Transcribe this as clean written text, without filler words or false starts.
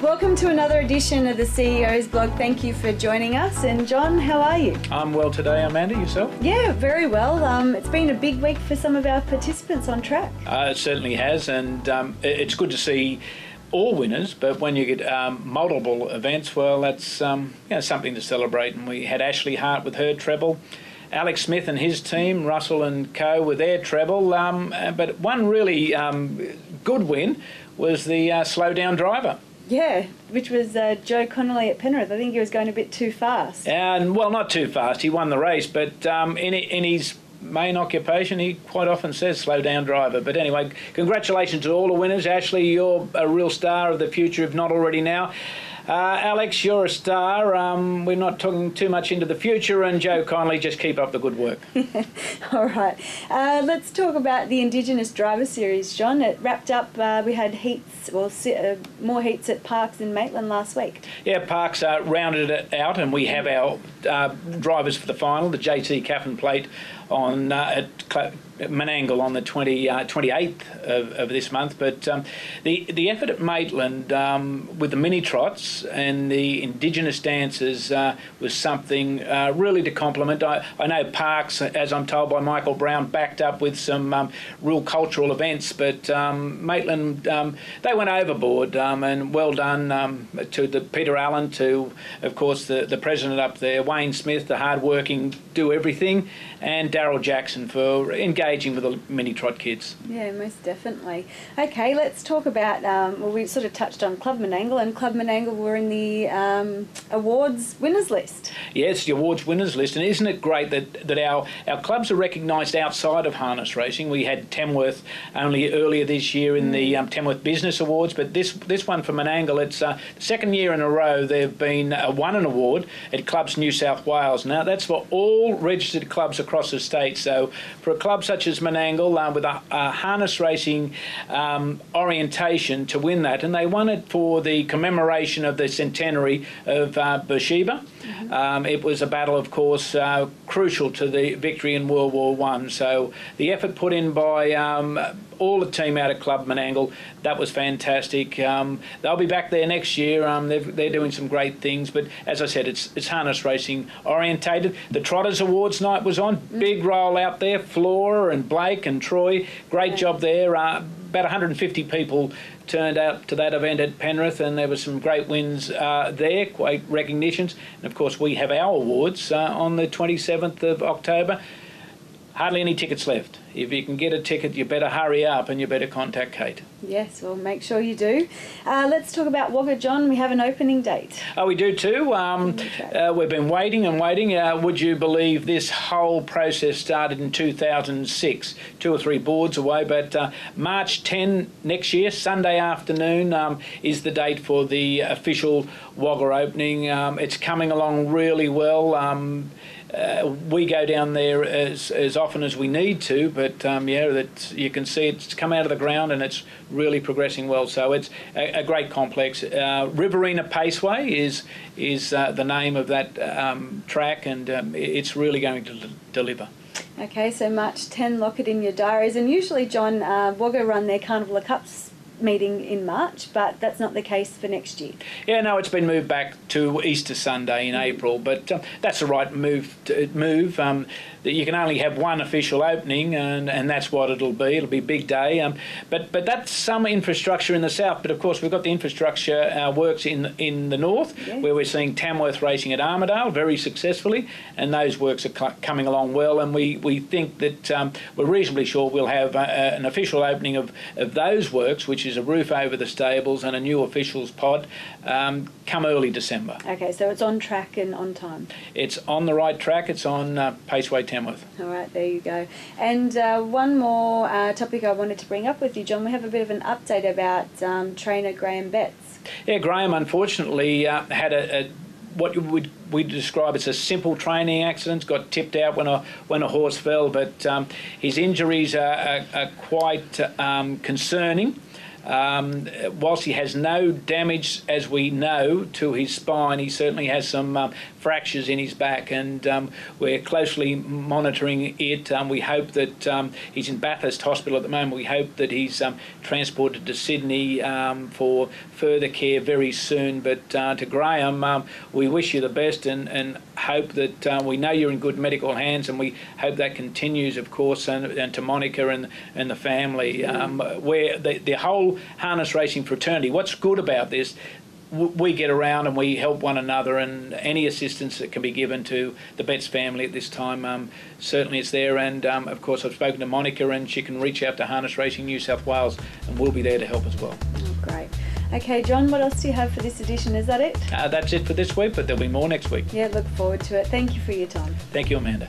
Welcome to another edition of the CEO's blog. Thank you for joining us. And John, how are you? I'm well today, Amanda. Yourself? Yeah, very well. It's been a big week for some of our participants on track. It certainly has, and it's good to see all winners, but when you get multiple events, well, that's something to celebrate. And we had Ashley Hart with her treble, Alex Smith and his team, Russell and Co with their treble, but one really good win was the slow down driver. Yeah, which was Joe Connolly at Penrith. I think he was going a bit too fast. And well, not too fast. He won the race, but in his main occupation, he quite often says slow down driver. But anyway, congratulations to all the winners. Ashley, you're a real star of the future, if not already now. Alex, you're a star. We're not talking too much into the future, and Joe Connolly, just keep up the good work. All right. Let's talk about the Indigenous Driver Series, John. It wrapped up. We had more heats at Parkes in Maitland last week. Yeah, Parkes rounded it out, and we have our drivers for the final, the JT Caffin Plate on at Menangle on the 28th of this month. But the effort at Maitland with the mini trots and the Indigenous dances was something really to compliment. I know Parkes, as I'm told by Michael Brown, backed up with some real cultural events, but Maitland, they went overboard, and well done to the Peter Allen, to, of course, the president up there, Wayne Smith, the hard-working do-everything, and Daryl Jackson for engaging with the mini trot kids. Yeah, most definitely. Okay, let's talk about, we sort of touched on Club Menangle, and Club Menangle were in the awards winners list. Yes, the awards winners list, and isn't it great that our clubs are recognised outside of harness racing? We had Tamworth only earlier this year in the Tamworth Business Awards, but this one for Menangle, it's the second year in a row they've been won an award at Clubs New South Wales. Now, that's for all registered clubs across the state, so for a club such as Menangle with a harness racing orientation to win that, and they won it for the commemoration of the centenary of Beersheba. It was a battle, of course, crucial to the victory in World War I. So the effort put in by all the team out at Club Menangle, that was fantastic. They'll be back there next year. They're doing some great things, but as I said, it's harness racing orientated. The Trotters Awards night was on. Big roll out there. Flora and Blake and Troy, great job there. About 150 people turned out to that event at Penrith, and there were some great wins there, great recognitions. And of course, we have our awards on the 27th of October. Hardly any tickets left. If you can get a ticket, you better hurry up and you better contact Kate. Yes, well, make sure you do. Let's talk about Wagga, John. We have an opening date. Oh, we do too. We've been waiting and waiting. Would you believe this whole process started in 2006, 2 or 3 boards away, but March 10 next year, Sunday afternoon, is the date for the official Wagga opening. It's coming along really well. We go down there as often as we need to, but that you can see it's come out of the ground and it's really progressing well. So it's a great complex. Riverina Paceway is the name of that track, and it's really going to deliver. Okay, so March 10, lock it in your diaries. And usually, John, Wagga run their Carnival of Cups meeting in March, but that's not the case for next year. Yeah, no, it's been moved back to Easter Sunday in April, but that's the right move. That you can only have one official opening, and that's what it'll be. It'll be a big day. But that's some infrastructure in the south. But of course, we've got the infrastructure works in the north, where we're seeing Tamworth racing at Armidale very successfully, and those works are coming along well. And we think that we're reasonably sure we'll have an official opening of those works, which is a roof over the stables and a new officials pod, come early December. Okay, so it's on track and on time. It's on the right track. It's on Paceway Tamworth. All right, there you go. And one more topic I wanted to bring up with you, John. We have a bit of an update about trainer Graham Betts. Yeah, Graham unfortunately had what we describe as a simple training accident. Got tipped out when a horse fell, but his injuries are quite concerning. whilst he has no damage, as we know, to his spine, he certainly has some fractures in his back, and we're closely monitoring it. We hope that he's in Bathurst Hospital at the moment. We hope that he's transported to Sydney for further care very soon. But to Graham, we wish you the best and hope that we know you're in good medical hands, and we hope that continues, of course, and to Monica and the family. Where the whole harness racing fraternity, what's good about this, we get around and we help one another, and any assistance that can be given to the Betts family at this time, certainly it's there. And of course, I've spoken to Monica, and she can reach out to Harness Racing New South Wales, and we'll be there to help as well. Oh, great. Okay, John, what else do you have for this edition? Is that it? That's it for this week, but there'll be more next week. Yeah, look forward to it. Thank you for your time. Thank you, Amanda.